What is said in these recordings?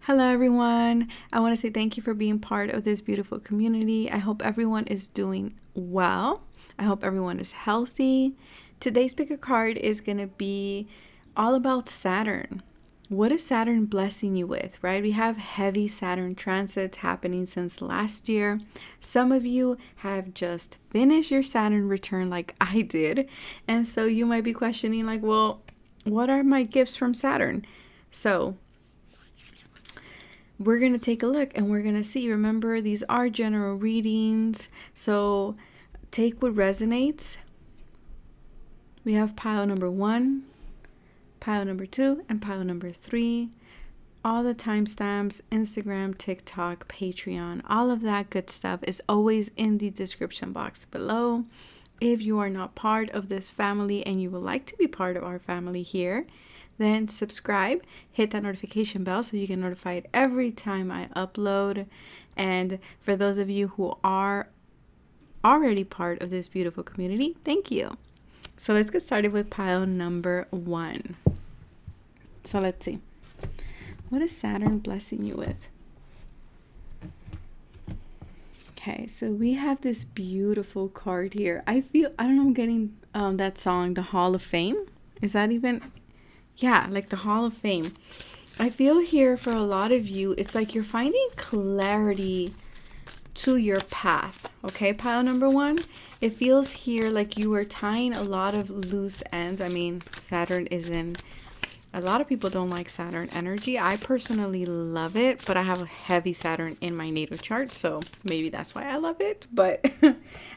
Hello, everyone. I want to say thank you for being part of this beautiful community. I hope everyone is doing well. I hope everyone is healthy. Today's pick a card is going to be all about Saturn. What is Saturn blessing you with, right? We have heavy Saturn transits happening since last year. Some of you have just finished your Saturn return like I did. And so you might be questioning like, well, what are my gifts from Saturn? So we're going to take a look and we're going to see. Remember, these are general readings. So take what resonates. We have pile number 1, pile number 2, and pile number 3. All the timestamps, Instagram, TikTok, Patreon, all of that good stuff is always in the description box below. If you are not part of this family and you would like to be part of our family here, then subscribe, hit that notification bell so you get notified every time I upload. And for those of you who are already part of this beautiful community, thank you. So let's get started with pile number 1. So let's see. What is Saturn blessing you with? Okay, so we have this beautiful card here. I don't know, I'm getting that song, The Hall of Fame. Is that even... Yeah, like the Hall of Fame. I feel here for a lot of you, it's like you're finding clarity to your path. Okay, pile number 1. It feels here like you are tying a lot of loose ends. I mean, Saturn is in... A lot of people don't like Saturn energy. I personally love it, but I have a heavy Saturn in my natal chart, so maybe that's why I love it. But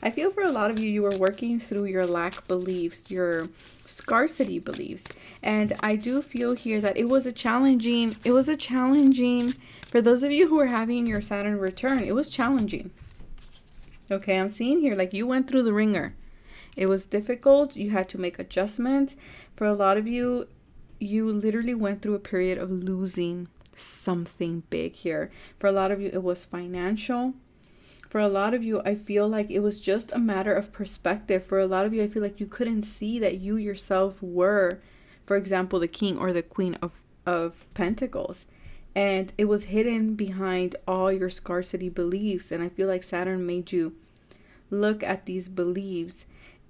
I feel for a lot of you, you are working through your lack beliefs, your scarcity beliefs. And I do feel here that it was a challenging, for those of you who are having your Saturn return, it was challenging. Okay, I'm seeing here, like you went through the ringer. It was difficult. You had to make adjustments. For a lot of you, you literally went through a period of losing something big here. For a lot of you, it was financial. For a lot of you, I feel like it was just a matter of perspective. For a lot of you, I feel like you couldn't see that you yourself were, for example, the king or the queen of pentacles. And it was hidden behind all your scarcity beliefs. And I feel like Saturn made you look at these beliefs.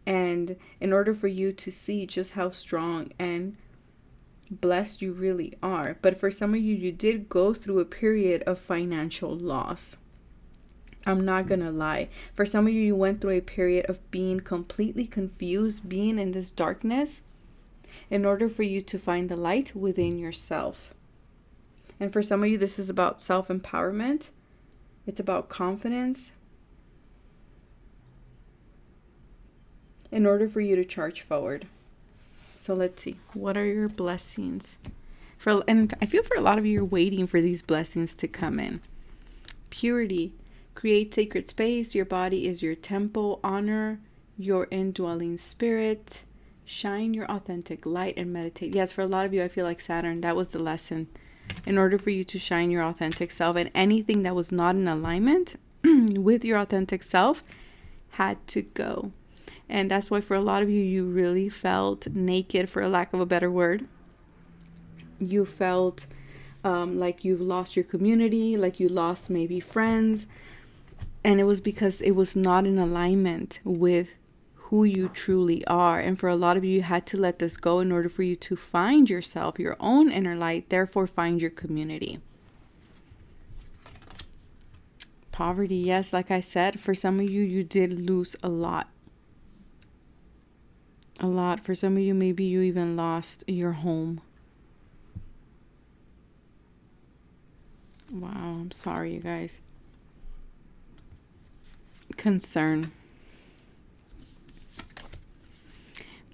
And in order for you to see just how strong and blessed you really are. But for some of you, you did go through a period of financial loss. I'm not gonna lie. For some of you, you went through a period of being completely confused, being in this darkness, in order for you to find the light within yourself. And for some of you, this is about self-empowerment. It's about confidence. In order for you to charge forward. So let's see. What are your blessings? And I feel for a lot of you, you're waiting for these blessings to come in. Purity. Create sacred space. Your body is your temple. Honor your indwelling spirit. Shine your authentic light and meditate. Yes, for a lot of you, I feel like Saturn, that was the lesson. In order for you to shine your authentic self, and anything that was not in alignment with your authentic self had to go. And that's why for a lot of you, you really felt naked, for a lack of a better word. You felt like you've lost your community, like you lost maybe friends. And it was because it was not in alignment with who you truly are. And for a lot of you, you had to let this go in order for you to find yourself, your own inner light, therefore find your community. Poverty, yes, like I said, for some of you, you did lose a lot. A lot. For some of you, maybe you even lost your home. Wow, I'm sorry, you guys. Concern.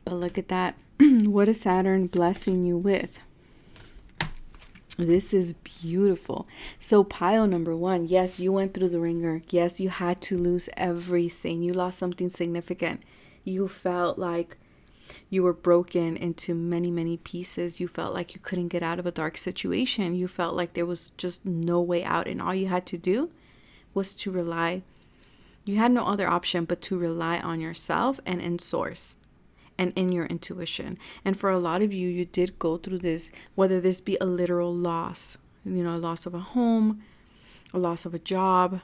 But look at that. What is Saturn blessing you with? This is beautiful. So pile number 1, yes, you went through the ringer. Yes, you had to lose everything. You lost something significant. You felt like you were broken into many, many pieces. You felt like you couldn't get out of a dark situation. You felt like there was just no way out. And all you had to do was to rely. You had no other option but to rely on yourself and in source and in your intuition. And for a lot of you, you did go through this, whether this be a literal loss, a loss of a home, a loss of a job,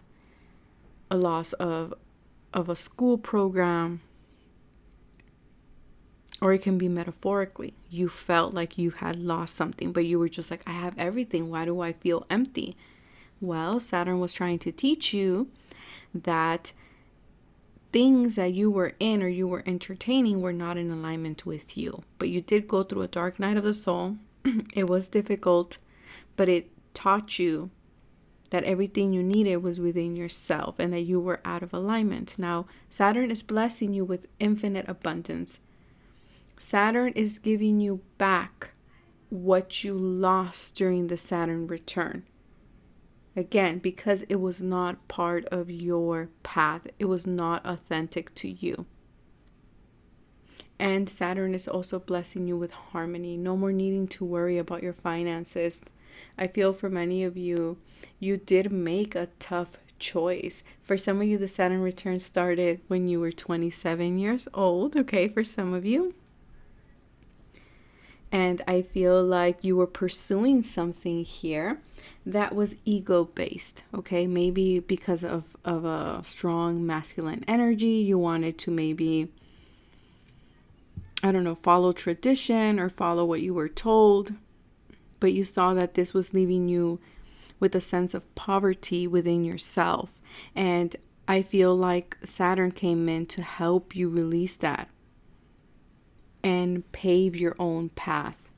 a loss of a school program, or it can be metaphorically. You felt like you had lost something, but you were just like, I have everything. Why do I feel empty? Well, Saturn was trying to teach you that things that you were in or you were entertaining were not in alignment with you. But you did go through a dark night of the soul. It was difficult, but it taught you that everything you needed was within yourself and that you were out of alignment. Now, Saturn is blessing you with infinite abundance. Saturn is giving you back what you lost during the Saturn return. Again, because it was not part of your path. It was not authentic to you. And Saturn is also blessing you with harmony. No more needing to worry about your finances. I feel for many of you, you did make a tough choice. For some of you, the Saturn return started when you were 27 years old. Okay, for some of you. And I feel like you were pursuing something here that was ego-based, okay? Maybe because of a strong masculine energy, you wanted to maybe, I don't know, follow tradition or follow what you were told. But you saw that this was leaving you with a sense of poverty within yourself. And I feel like Saturn came in to help you release that and pave your own path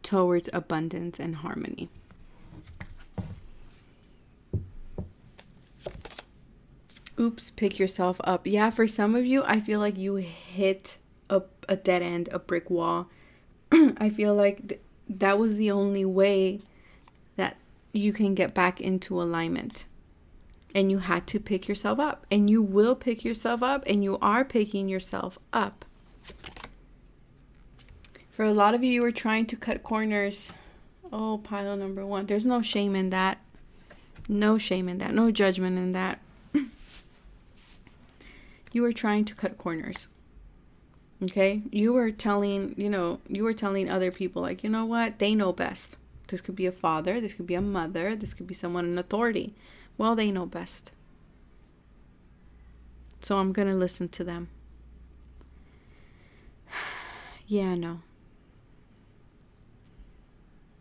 towards abundance and harmony. Oops, pick yourself up. Yeah, for some of you, I feel like you hit a dead end, a brick wall. I feel like that was the only way that you can get back into alignment. And you had to pick yourself up. And you will pick yourself up. And you are picking yourself up. For a lot of you, you were trying to cut corners. Oh, pile number 1. There's no shame in that. No shame in that. No judgment in that. You were trying to cut corners. Okay? You were telling other people, like, you know what? They know best. This could be a father. This could be a mother. This could be someone in authority. Well, they know best. So I'm going to listen to them. Yeah, no.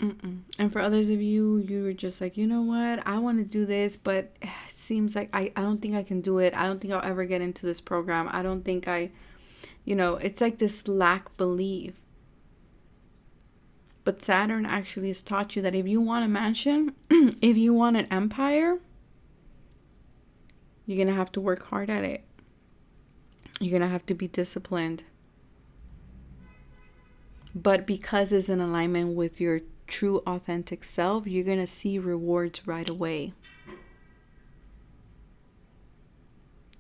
And for others of you, you were just like, you know what? I want to do this, but it seems like I don't think I can do it. I don't think I'll ever get into this program. I don't think it's like this lack belief. But Saturn actually has taught you that if you want a mansion, if you want an empire, you're going to have to work hard at it. You're going to have to be disciplined. But because it's in alignment with your true authentic self, you're going to see rewards right away.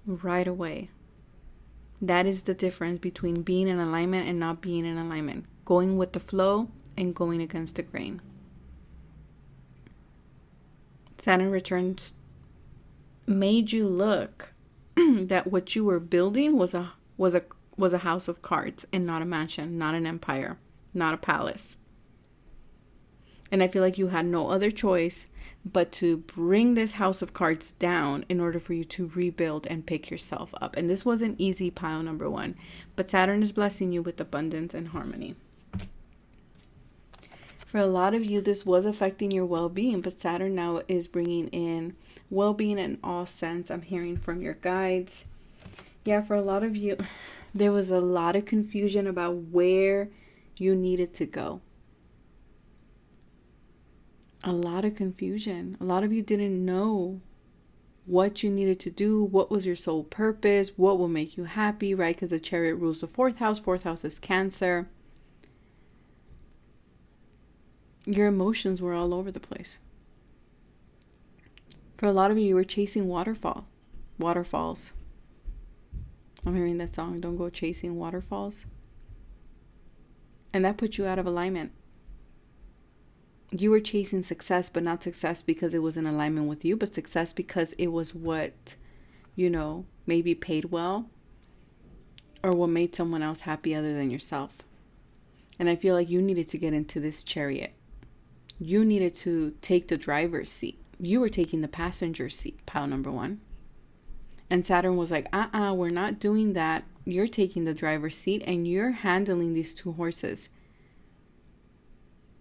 Right away. That is the difference between being in alignment and not being in alignment. Going with the flow and going against the grain. Saturn returns made you look that what you were building was a house of cards and not a mansion, not an empire, not a palace. And I feel like you had no other choice but to bring this house of cards down in order for you to rebuild and pick yourself up. And this wasn't easy, pile number 1. But Saturn is blessing you with abundance and harmony. For a lot of you, this was affecting your well-being, but Saturn now is bringing in well-being in all sense. I'm hearing from your guides. Yeah, for a lot of you, there was a lot of confusion about where you needed to go. A lot of confusion. A lot of you didn't know what you needed to do, what was your sole purpose, what will make you happy, right? Because the Chariot rules the 4th house. 4th house is Cancer. Your emotions were all over the place. For a lot of you, you were chasing waterfalls. I'm hearing that song, Don't Go Chasing Waterfalls. And that put you out of alignment. You were chasing success, but not success because it was in alignment with you, but success because it was what, maybe paid well or what made someone else happy other than yourself. And I feel like you needed to get into this Chariot. You needed to take the driver's seat. You were taking the passenger seat, pile number 1. And Saturn was like, we're not doing that. You're taking the driver's seat and you're handling these 2 horses.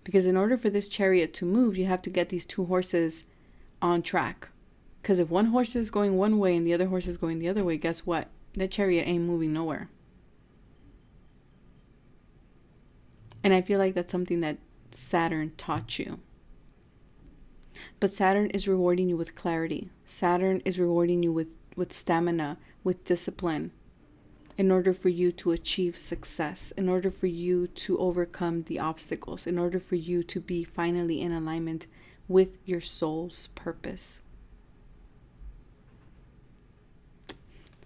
Because in order for this chariot to move, you have to get these 2 horses on track. Because if one horse is going one way and the other horse is going the other way, guess what? The chariot ain't moving nowhere. And I feel like that's something that Saturn taught you. But Saturn is rewarding you with clarity. Saturn is rewarding you with stamina, with discipline, in order for you to achieve success, in order for you to overcome the obstacles, in order for you to be finally in alignment with your soul's purpose.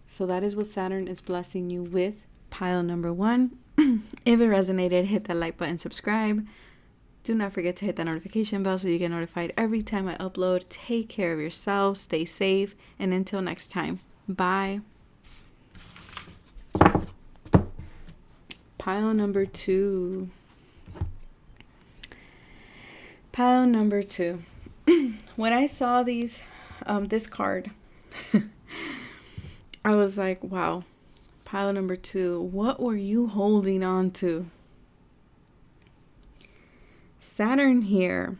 So that is what Saturn is blessing you with, pile number 1. If it resonated, hit that like button, subscribe. Do not forget to hit that notification bell so you get notified every time I upload. Take care of yourself, stay safe, and until next time, bye. Pile number 2. Pile number 2. When I saw this card, I was like, wow. Pile number 2. What were you holding on to? Saturn here.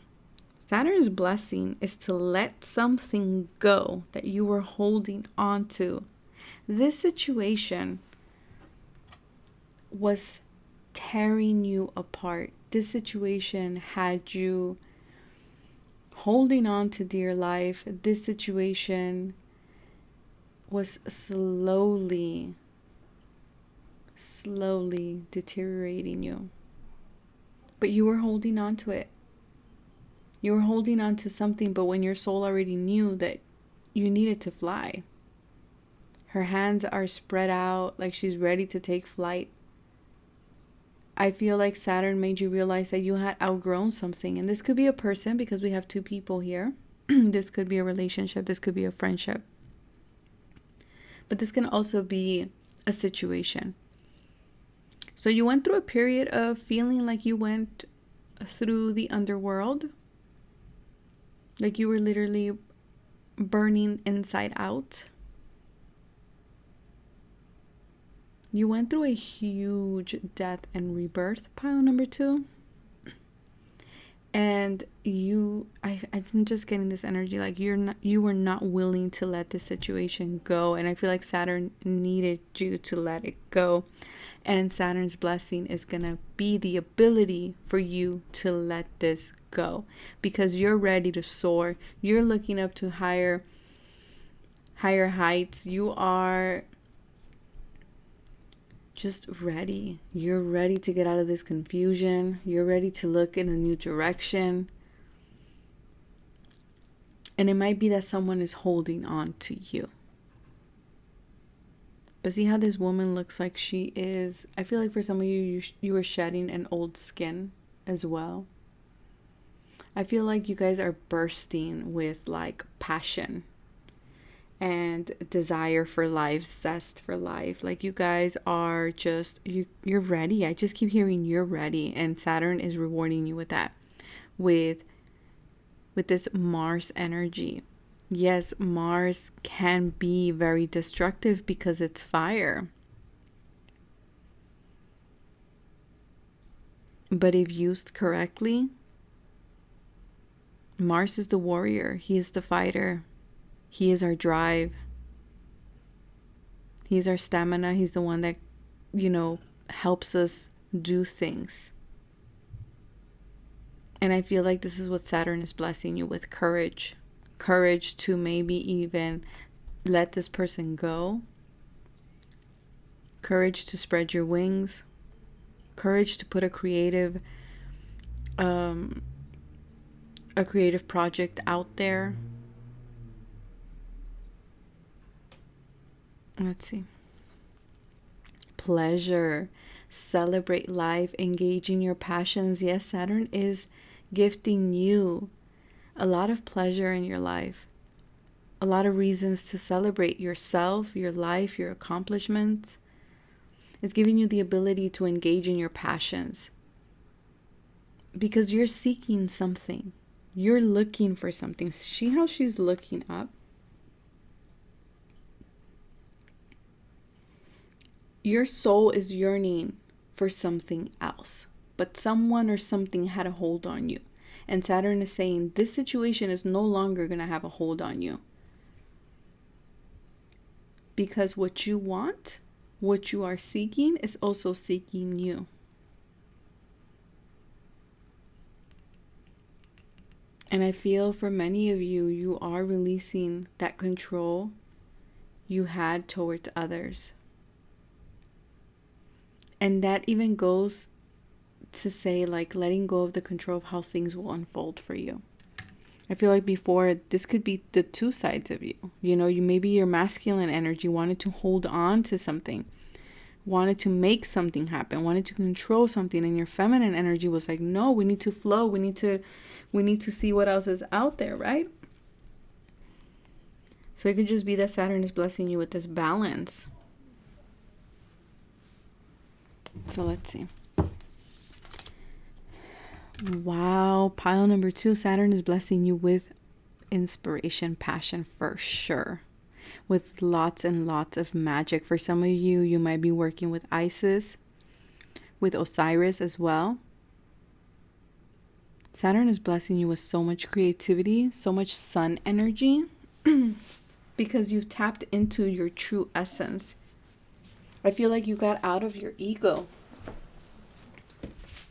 Saturn's blessing is to let something go that you were holding on to. This situation was tearing you apart. This situation had you holding on to dear life. This situation was slowly deteriorating you. But you were holding on to it. You were holding on to something, but when your soul already knew that you needed to fly. Her hands are spread out like she's ready to take flight. I feel like Saturn made you realize that you had outgrown something. And this could be a person because we have 2 people here. This could be a relationship. This could be a friendship. But this can also be a situation. So you went through a period of feeling like you went through the underworld. Like you were literally burning inside out. You went through a huge death and rebirth, pile number 2. And I'm just getting this energy like you were not willing to let this situation go. And I feel like Saturn needed you to let it go. And Saturn's blessing is going to be the ability for you to let this go. Because you're ready to soar. You're looking up to higher heights. You are just ready. You're ready to get out of this confusion. You're ready to look in a new direction. And it might be that someone is holding on to you. But see how this woman looks like she is. I feel like for some of you, you were shedding an old skin as well. I feel like you guys are bursting with like passion and desire for life, zest for life. Like you guys are just, you're ready. I just keep hearing you're ready. And Saturn is rewarding you with that. With this Mars energy. Yes, Mars can be very destructive because it's fire. But if used correctly, Mars is the warrior. He is the fighter. He is our drive. He's our stamina. He's the one that, helps us do things. And I feel like this is what Saturn is blessing you with, courage. Courage to maybe even let this person go. Courage to spread your wings. Courage to put a creative project out there. Let's see. Pleasure. Celebrate life. Engage in your passions. Yes, Saturn is gifting you a lot of pleasure in your life. A lot of reasons to celebrate yourself, your life, your accomplishments. It's giving you the ability to engage in your passions. because you're seeking something. You're looking for something. See how she's looking up? Your soul is yearning for something else, but someone or something had a hold on you. And Saturn is saying this situation is no longer going to have a hold on you. Because what you want, what you are seeking, is also seeking you. And I feel for many of you, you are releasing that control you had towards others. And that even goes to say, like, letting go of the control of how things will unfold for you. I feel like before, this could be the two sides of you. You know, maybe your masculine energy wanted to hold on to something, wanted to make something happen, wanted to control something, and your feminine energy was like, no, we need to flow. We need to see what else is out there, right? So it could just be that Saturn is blessing you with this balance. So let's see. Wow, pile number 2, Saturn is blessing you with inspiration, passion for sure. With lots and lots of magic. For some of you, you might be working with Isis, with Osiris as well. Saturn is blessing you with so much creativity, so much sun energy, because you've tapped into your true essence. I feel like you got out of your ego.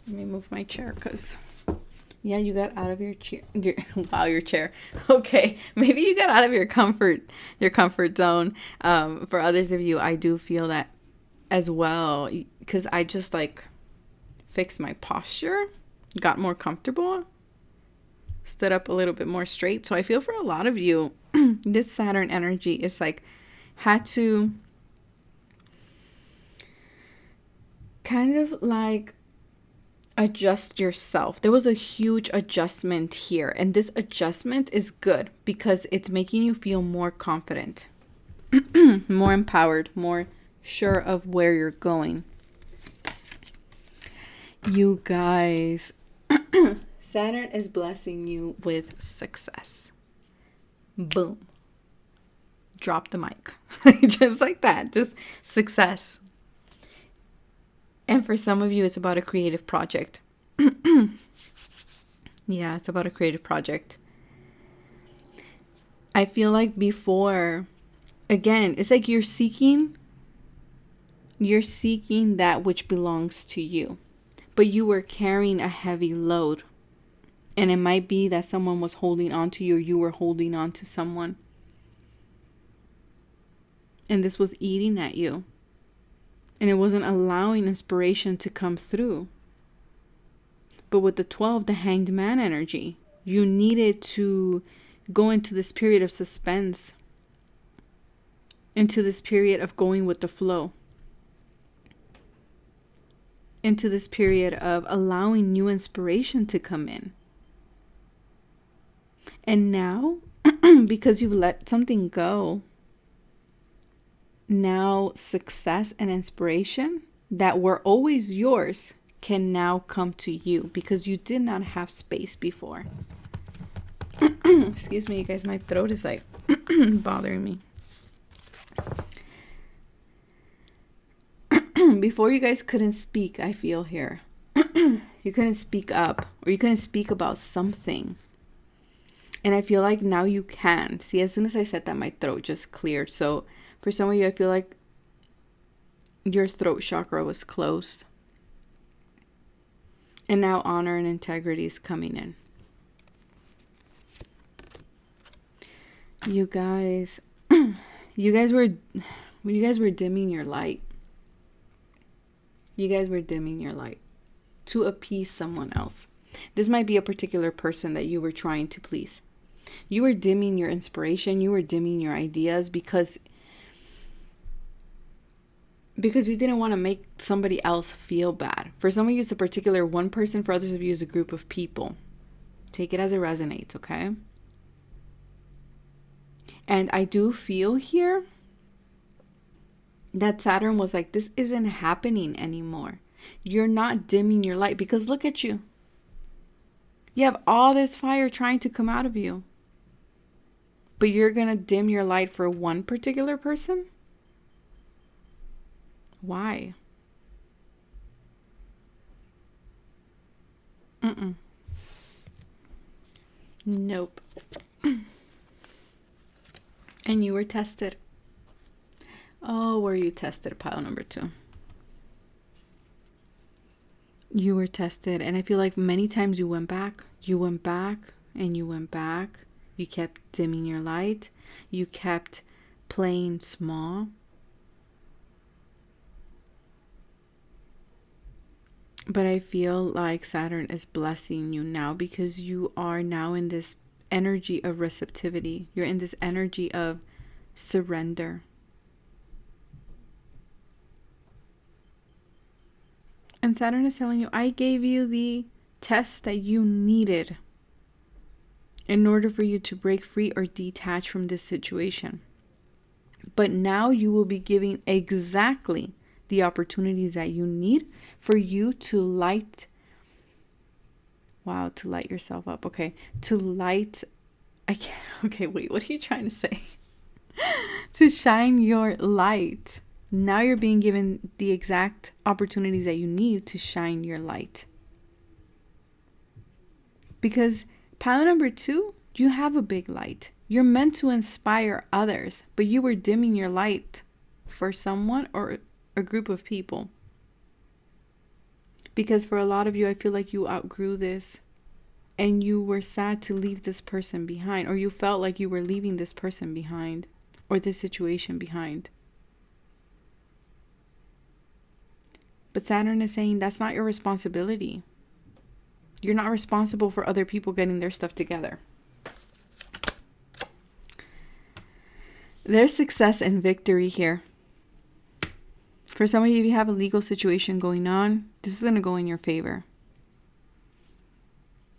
Let me move my chair because, yeah, you got out of your chair. Your chair. Okay, maybe you got out of your comfort zone. For others of you, I do feel that as well, because I just like fixed my posture, got more comfortable, stood up a little bit more straight. So I feel for a lot of you, this Saturn energy is like had to kind of like adjust yourself. There was a huge adjustment here, and this adjustment is good because it's making you feel more confident, more empowered, more sure of where you're going. You guys, Saturn is blessing you with success. Boom. Drop the mic. Just like that. Just success. And for some of you, it's about a creative project. Yeah, it's about a creative project. I feel like before, again, it's like you're seeking that which belongs to you. But you were carrying a heavy load. And it might be that someone was holding on to you, or you were holding on to someone. And this was eating at you. And it wasn't allowing inspiration to come through. But with the 12, the Hanged Man energy, you needed to go into this period of suspense, into this period of going with the flow, into this period of allowing new inspiration to come in. And now, because you've let something go, now success and inspiration that were always yours can now come to you because you did not have space before. Excuse me, you guys, my throat is like bothering me. Before, you guys couldn't speak, I feel here. You couldn't speak up, or you couldn't speak about something. And I feel like now you can. See, as soon as I said that, my throat just cleared. So for some of you, I feel like your throat chakra was closed. And now honor and integrity is coming in. You guys were dimming your light. You guys were dimming your light to appease someone else. This might be a particular person that you were trying to please. You were dimming your inspiration. You were dimming your ideas because you didn't want to make somebody else feel bad. For some of you, it's a particular one person. For others of you, it's a group of people. Take it as it resonates, okay? And I do feel here that Saturn was like, this isn't happening anymore. You're not dimming your light because look at you. You have all this fire trying to come out of you. But you're going to dim your light for one particular person? Why? Nope. And you were tested. Oh, were you tested, pile number 2? You were tested. And I feel like many times you went back. You went back and you went back. You kept dimming your light. You kept playing small. But I feel like Saturn is blessing you now because you are now in this energy of receptivity. You're in this energy of surrender. And Saturn is telling you, I gave you the test that you needed in order for you to break free or detach from this situation. But now you will be giving exactly the opportunities that you need for you to light. Wow, to light yourself up. Okay, to light. I can't. Okay, wait, what are you trying to say? To shine your light. Now you're being given the exact opportunities that you need to shine your light. Because pile number 2, you have a big light. You're meant to inspire others, but you were dimming your light for someone or a group of people. Because for a lot of you, I feel like you outgrew this and you were sad to leave this person behind, or you felt like you were leaving this person behind or this situation behind. But Saturn is saying that's not your responsibility. You're not responsible for other people getting their stuff together. There's success and victory here. For some of you, if you have a legal situation going on, this is going to go in your favor.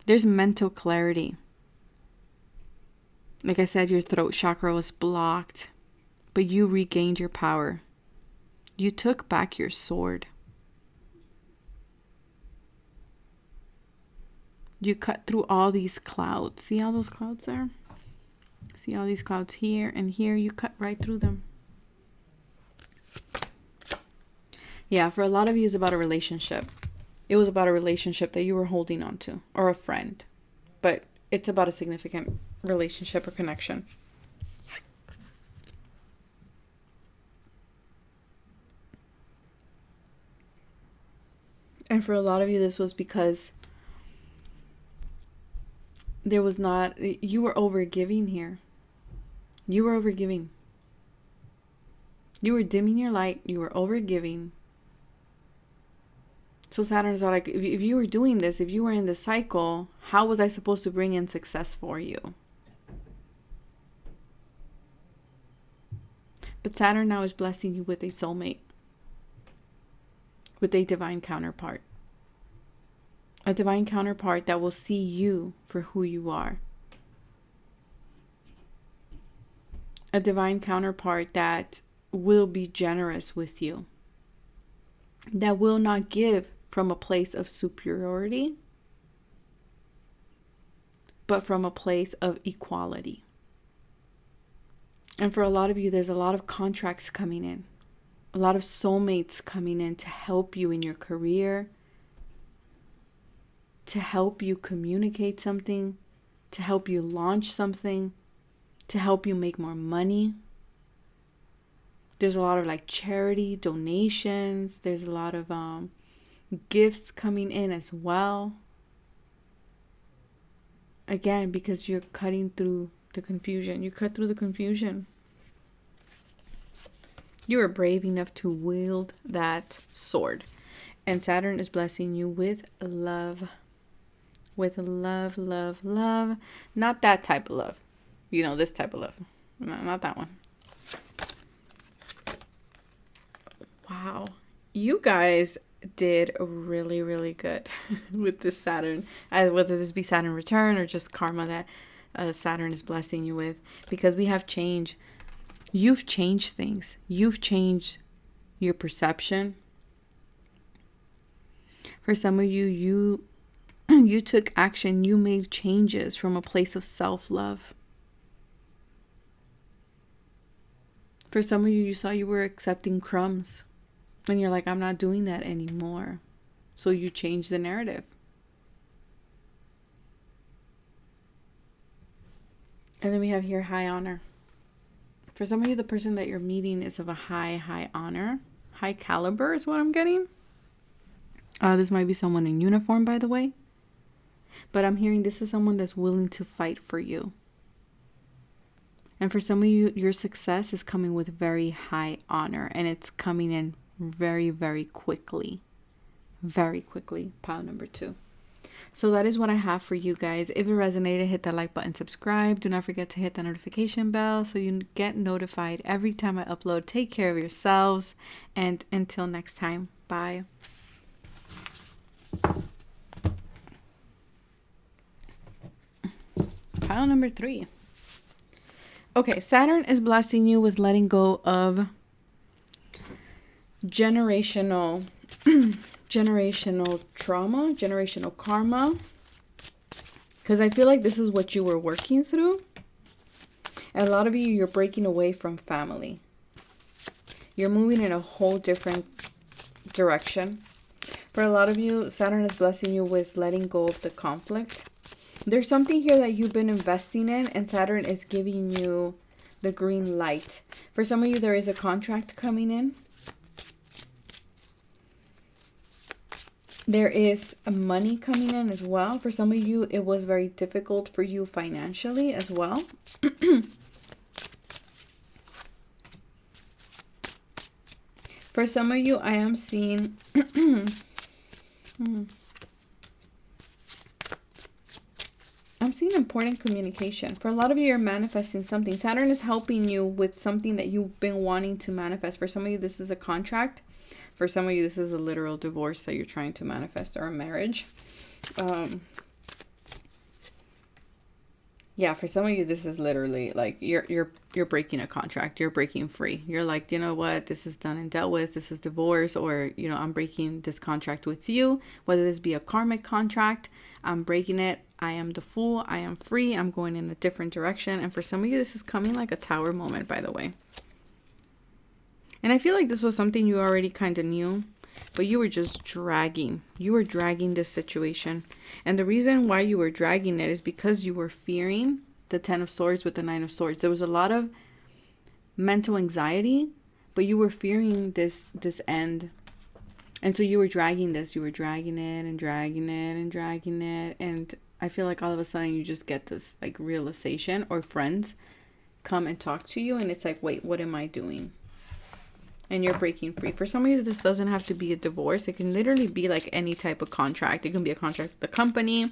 There's mental clarity. Like I said, your throat chakra was blocked, but you regained your power. You took back your sword. You cut through all these clouds. See all those clouds there? See all these clouds here and here? You cut right through them. Yeah, for a lot of you, it's about a relationship. It was about a relationship that you were holding on to, or a friend. But it's about a significant relationship or connection. And for a lot of you, this was because there was not, you were overgiving here. You were overgiving. You were dimming your light. You were overgiving. So Saturn is like, if you were doing this, if you were in the cycle, how was I supposed to bring in success for you? But Saturn now is blessing you with a soulmate, with a divine counterpart. A divine counterpart that will see you for who you are. A divine counterpart that will be generous with you. That will not give from a place of superiority, but from a place of equality. And for a lot of you, there's a lot of contracts coming in. A lot of soulmates coming in to help you in your career, to help you communicate something, to help you launch something, to help you make more money. There's a lot of like charity donations. There's a lot of gifts coming in as well. Again, because you're cutting through the confusion. You cut through the confusion. You are brave enough to wield that sword. And Saturn is blessing you with love. With love, love, love. Not that type of love. You know, this type of love. No, not that one. Wow. You guys did really, really good with this Saturn. Whether this be Saturn return or just karma that Saturn is blessing you with. Because we have change. You've changed things. You've changed your perception. For some of you, You took action. You made changes from a place of self-love. For some of you, you saw you were accepting crumbs. And you're like, I'm not doing that anymore. So you changed the narrative. And then we have here high honor. For some of you, the person that you're meeting is of a high honor. High caliber is what I'm getting. This might be someone in uniform, by the way. But I'm hearing this is someone that's willing to fight for you. And for some of you, your success is coming with very high honor. And it's coming in very, very quickly. Very quickly. Pile number 2. So that is what I have for you guys. If it resonated, hit that like button, subscribe. Do not forget to hit the notification bell so you get notified every time I upload. Take care of yourselves. And until next time, bye. Pile number 3. Okay, Saturn is blessing you with letting go of generational trauma, generational karma. Because I feel like this is what you were working through. And a lot of you, you're breaking away from family. You're moving in a whole different direction. For a lot of you, Saturn is blessing you with letting go of the conflict. There's something here that you've been investing in, and Saturn is giving you the green light. For some of you, there is a contract coming in. There is money coming in as well. For some of you, it was very difficult for you financially as well. For some of you, I am seeing... I'm seeing important communication. For a lot of you, you're manifesting something. Saturn is helping you with something that you've been wanting to manifest. For some of you, this is a contract. For some of you, this is a literal divorce that you're trying to manifest, or a marriage. Yeah, for some of you, this is literally like you're breaking a contract. You're breaking free. You're like, you know what? This is done and dealt with. This is divorce, or, you know, I'm breaking this contract with you. Whether this be a karmic contract, I'm breaking it. I am the fool. I am free. I'm going in a different direction. And for some of you, this is coming like a tower moment, by the way. And I feel like this was something you already kind of knew, but you were just dragging. You were dragging this situation. And the reason why you were dragging it is because you were fearing the 10 of Swords with the 9 of Swords. There was a lot of mental anxiety, but you were fearing this end. And so you were dragging this. You were dragging it and dragging it and dragging it. And I feel like all of a sudden you just get this like realization, or friends come and talk to you. And it's like, wait, what am I doing? And you're breaking free. For some of you, this doesn't have to be a divorce. It can literally be like any type of contract. It can be a contract with the company.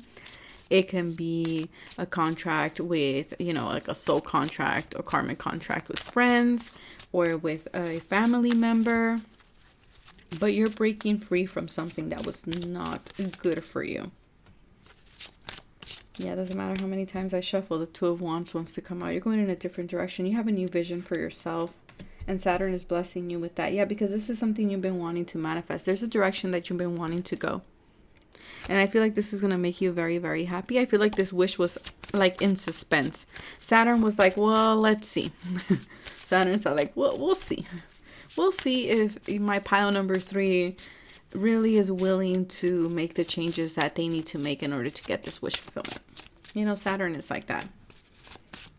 It can be a contract with, you know, like a soul contract or karmic contract with friends or with a family member. But you're breaking free from something that was not good for you. Yeah, it doesn't matter how many times I shuffle. The 2 of Wands wants to come out. You're going in a different direction. You have a new vision for yourself. And Saturn is blessing you with that. Yeah, because this is something you've been wanting to manifest. There's a direction that you've been wanting to go. And I feel like this is going to make you very, very happy. I feel like this wish was like in suspense. Saturn was like, well, let's see. Saturn's like, well, we'll see. We'll see if my pile number 3 really is willing to make the changes that they need to make in order to get this wish fulfillment. You know, Saturn is like that.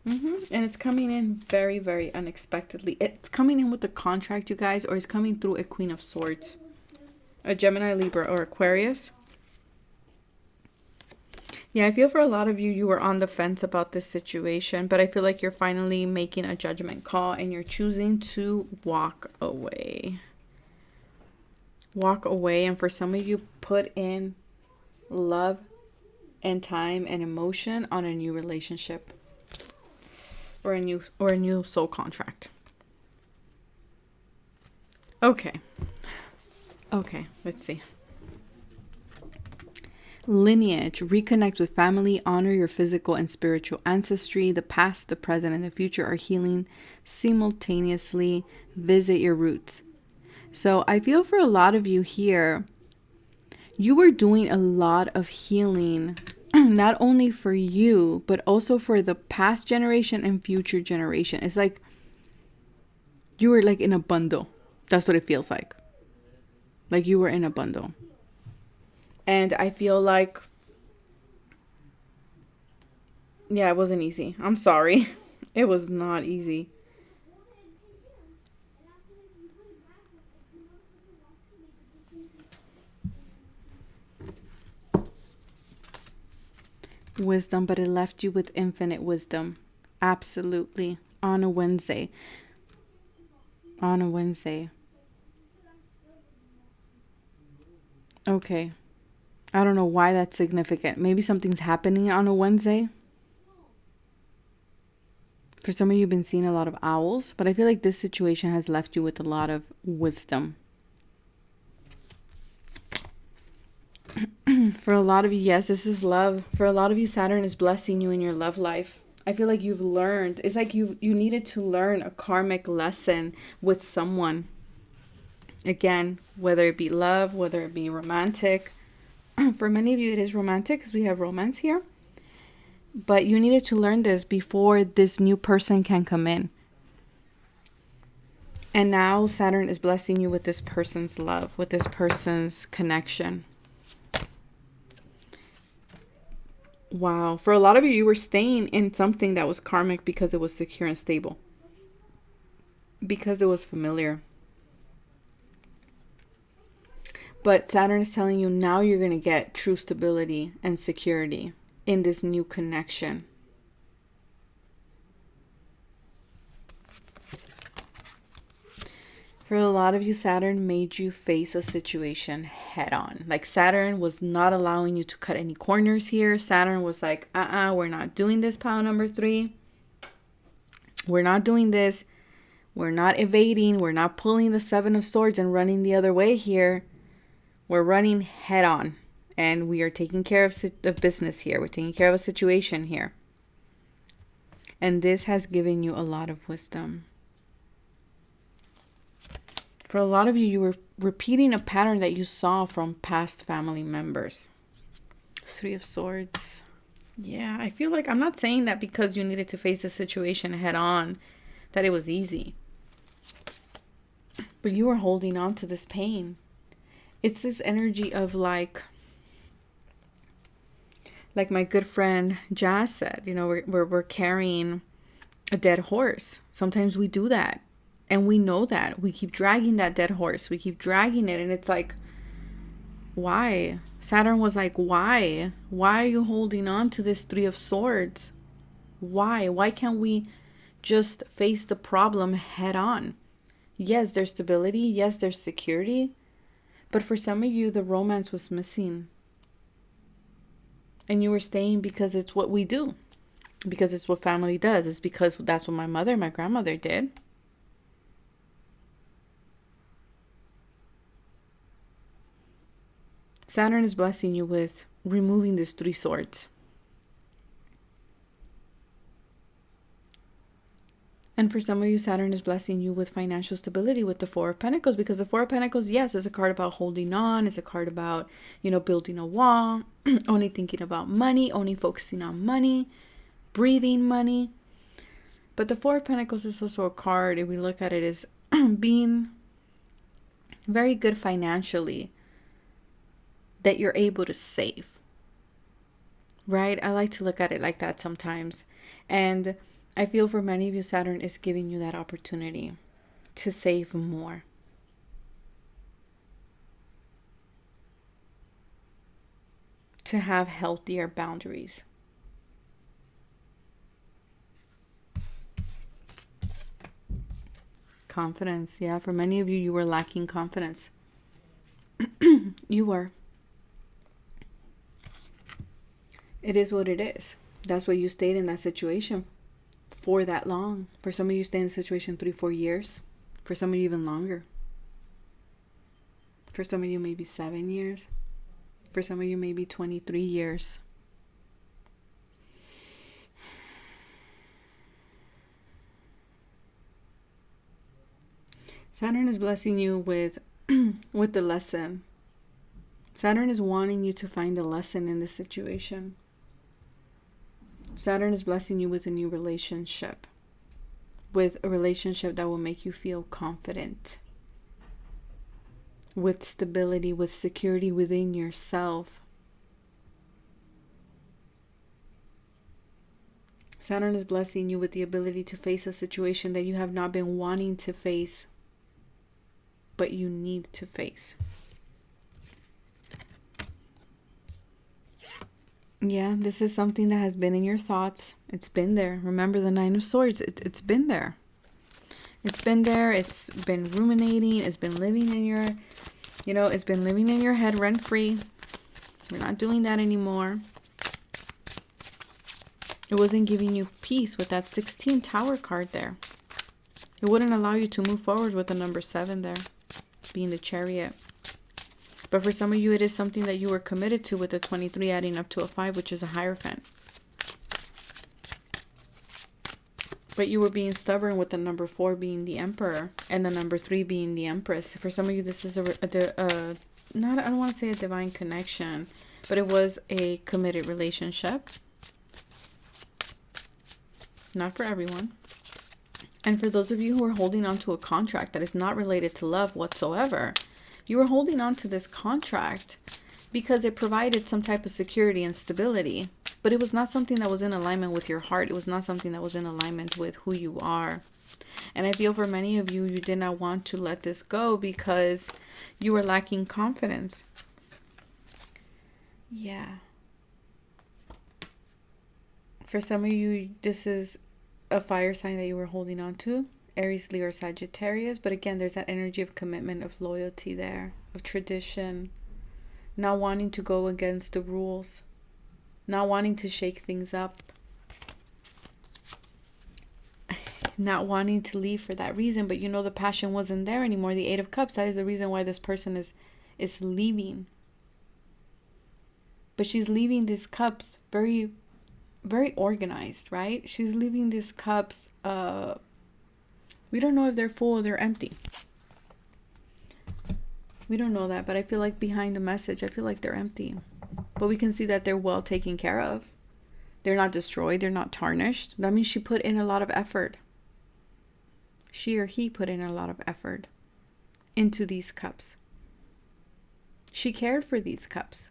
And it's coming in very, very unexpectedly. It's coming in with a contract, you guys, or it's coming through a Queen of Swords, a Gemini, Libra, or Aquarius. Yeah, I feel for a lot of you, you were on the fence about this situation, but I feel like you're finally making a judgment call and you're choosing to walk away. Walk away. And for some of you, put in love and time and emotion on a new relationship. Or a new soul contract. Okay, let's see. Lineage. Reconnect with family. Honor your physical and spiritual ancestry. The past, the present, and the future are healing simultaneously. Visit your roots. So I feel for a lot of you here, You were doing a lot of healing, not only for you, but also for the past generation and future generation. It's like you were like in a bundle. That's what it feels like. Like you were in a bundle. And I feel like, yeah, it wasn't easy. I'm sorry. It was not easy. Wisdom, but it left you with infinite wisdom. Absolutely. On a Wednesday. On a Wednesday. Okay. I don't know why that's significant. Maybe something's happening on a Wednesday. For some of you, you've been seeing a lot of owls, but I feel like this situation has left you with a lot of wisdom. For a lot of you, yes, this is love. For a lot of you, Saturn is blessing you in your love life. I feel like you've learned. It's like you needed to learn a karmic lesson with someone. Again, whether it be love, whether it be romantic. For many of you, it is romantic because we have romance here. But you needed to learn this before this new person can come in. And now Saturn is blessing you with this person's love, with this person's connection. Wow. For a lot of you, you were staying in something that was karmic because it was secure and stable. Because it was familiar. But Saturn is telling you now you're going to get true stability and security in this new connection. For a lot of you, Saturn made you face a situation head on. Like Saturn was not allowing you to cut any corners here. Saturn was like, we're not doing this, pile number 3. We're not doing this. We're not evading. We're not pulling the 7 of Swords and running the other way here. We're running head on. And we are taking care of business here. We're taking care of a situation here. And this has given you a lot of wisdom. For a lot of you, you were repeating a pattern that you saw from past family members. 3 of Swords. Yeah, I feel like I'm not saying that because you needed to face the situation head on, that it was easy. But you were holding on to this pain. It's this energy of like my good friend Jazz said, you know, we're carrying a dead horse. Sometimes we do that. And we know that. We keep dragging that dead horse. We keep dragging it. And it's like, why? Saturn was like, why? Why are you holding on to this 3 of Swords? Why? Why can't we just face the problem head on? Yes, there's stability. Yes, there's security. But for some of you, the romance was missing. And you were staying because it's what we do. Because it's what family does. It's because that's what my mother and my grandmother did. Saturn is blessing you with removing this 3 swords. And for some of you, Saturn is blessing you with financial stability with the 4 of Pentacles. Because the 4 of Pentacles, yes, is a card about holding on. It's a card about, building a wall. Only thinking about money. Only focusing on money. Breathing money. But the 4 of Pentacles is also a card, if we look at it, is being very good financially. That you're able to save. Right? I like to look at it like that sometimes. And I feel for many of you, Saturn is giving you that opportunity to save more. To have healthier boundaries. Confidence. Yeah, for many of you, you were lacking confidence. You were. It is what it is. That's why you stayed in that situation for that long. For some of you, stay in the situation 3-4 years. For some of you, even longer. For some of you, maybe 7 years. For some of you, maybe 23 years. Saturn is blessing you with the lesson. Saturn is wanting you to find a lesson in this situation. Saturn is blessing you with a new relationship. With a relationship that will make you feel confident. With stability, with security within yourself. Saturn is blessing you with the ability to face a situation that you have not been wanting to face, but you need to face. Yeah, this is something that has been in your thoughts. It's been there. Remember the Nine of Swords. It's been there. It's been there. It's been ruminating. It's been living in your, it's been living in your head rent free. We're not doing that anymore. It wasn't giving you peace with that 16 Tower card there. It wouldn't allow you to move forward with the number 7 there, being the Chariot. But for some of you, it is something that you were committed to with the 23 adding up to a 5, which is a Hierophant. But you were being stubborn with the number 4 being the Emperor and the number 3 being the Empress. For some of you, this is I don't want to say a divine connection, but it was a committed relationship. Not for everyone. And for those of you who are holding on to a contract that is not related to love whatsoever, you were holding on to this contract because it provided some type of security and stability, but it was not something that was in alignment with your heart. It was not something that was in alignment with who you are. And I feel for many of you, you did not want to let this go because you were lacking confidence. Yeah. For some of you, this is a fire sign that you were holding on to. Aries, Leo, or Sagittarius. But again, there's that energy of commitment, of loyalty there, of tradition. Not wanting to go against the rules. Not wanting to shake things up. Not wanting to leave for that reason. But the passion wasn't there anymore. The 8 of Cups, that is the reason why this person is leaving. But she's leaving these cups very, very organized, right? She's leaving these cups, we don't know if they're full or they're empty. We don't know that, but I feel like behind the message, I feel like they're empty. But we can see that they're well taken care of. They're not destroyed. They're not tarnished. That means she put in a lot of effort. She or he put in a lot of effort into these cups. She cared for these cups.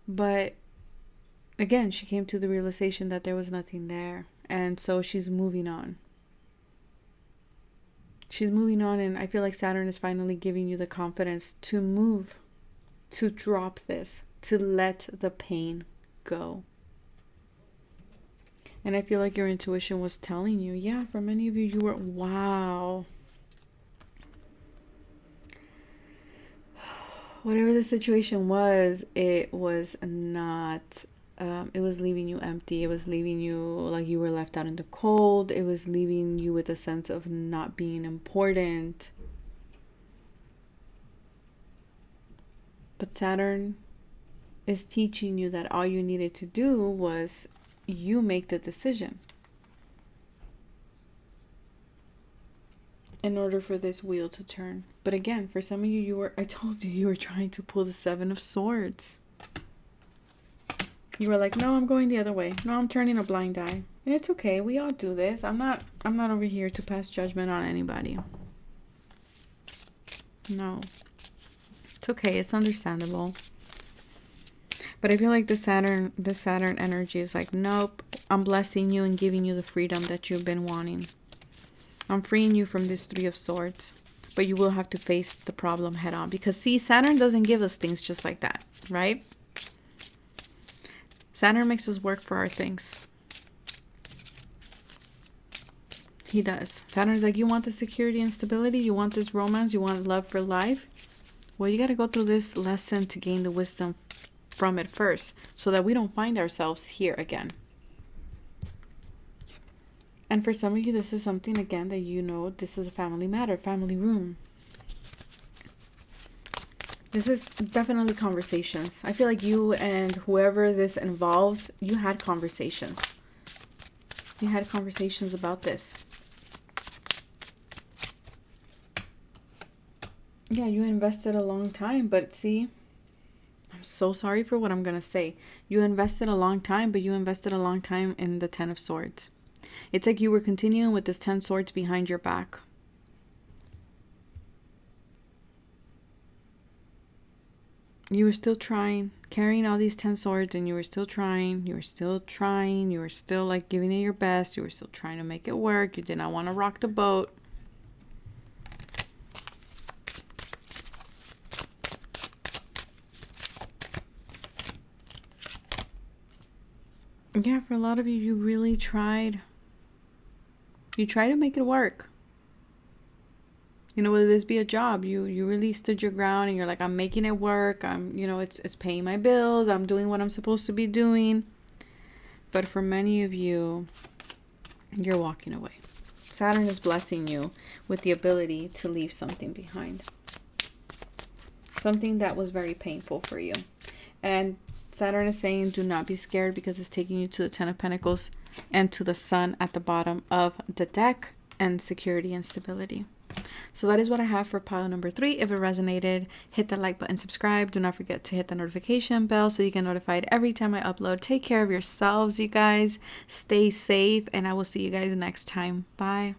But again, she came to the realization that there was nothing there. And so she's moving on. She's moving on, and I feel like Saturn is finally giving you the confidence to move, to drop this, to let the pain go. And I feel like your intuition was telling you, yeah, for many of you, you were, wow. Whatever the situation was, it was not, it was leaving you empty. It was leaving you like you were left out in the cold. It was leaving you with a sense of not being important. But Saturn is teaching you that all you needed to do was you make the decision in order for this wheel to turn. But again, for some of you, I told you were trying to pull the 7 of Swords. You were like, no, I'm going the other way. No, I'm turning a blind eye. And it's okay. We all do this. I'm not over here to pass judgment on anybody. No. It's okay. It's understandable. But I feel like the Saturn energy is like, nope, I'm blessing you and giving you the freedom that you've been wanting. I'm freeing you from this 3 of Swords. But you will have to face the problem head on. Because see, Saturn doesn't give us things just like that, right? Saturn makes us work for our things. He does. Saturn's like, you want the security and stability? You want this romance? You want love for life? Well, you got to go through this lesson to gain the wisdom from it first, so that we don't find ourselves here again. And for some of you, this is something, again, that this is a family matter, family room. This is definitely conversations. I feel like you and whoever this involves, you had conversations. You had conversations about this. Yeah, you invested a long time, but see, I'm so sorry for what I'm going to say. You invested a long time, but you invested a long time in the 10 of Swords. It's like you were continuing with this 10 Swords behind your back. You were still trying, carrying all these 10 swords, and you were still trying, you were still like giving it your best, you were still trying to make it work, you did not want to rock the boat. Yeah, for a lot of you, you really tried. You tried to make it work. You know, whether this be a job, you really stood your ground and you're like, I'm making it work. It's paying my bills. I'm doing what I'm supposed to be doing. But for many of you, you're walking away. Saturn is blessing you with the ability to leave something behind. Something that was very painful for you. And Saturn is saying, do not be scared, because it's taking you to the 10 of Pentacles and to the Sun at the bottom of the deck, and security and stability. So that is what I have for pile number 3. If it resonated, hit the like button, subscribe. Do not forget to hit the notification bell so you get notified every time I upload. Take care of yourselves, you guys. Stay safe, and I will see you guys next time. Bye.